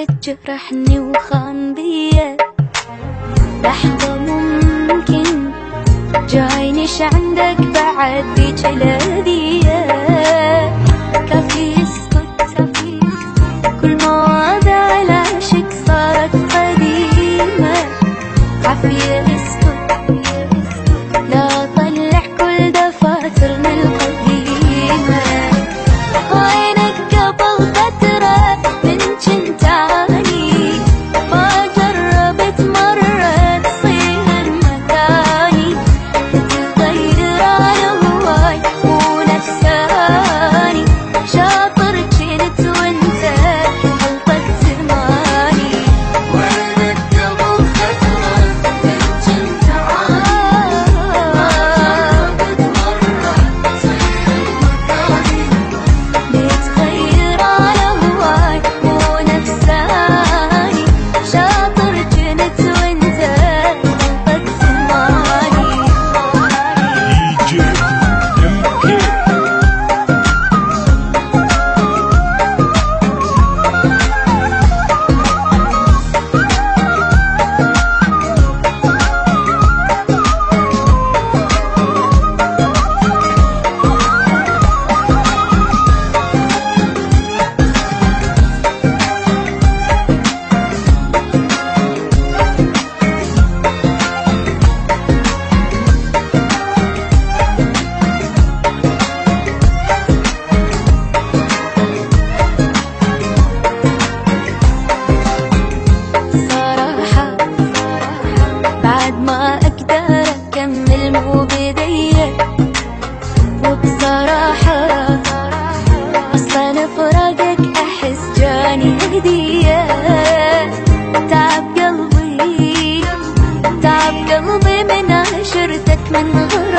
جرحني وخان بيا لحظة ممكن جاينش عندك بعد ذيك الهدية كافي يسكت كل مواضيع العشق صارت قديمة عافية يسكت لا طلع كل دفاترنا القديمة وينك قبل فترة من جنت عاني ما جربت مرة تصير مكاني تغير على هواي مو نفساني شاطر جنت وانت غلطك زماني وينك قبل فترة من جنت عاني ما جربت مرة تصير مكاني تغير على هواي مو نفساني شاطر جنت وانت غلطك زماني DJ MK صراحة بعد ما أقدر أكمل مو بيديا وبصراحة أصلا فراقك أحس جاني هدية تعب قلبي من عشرتك من غير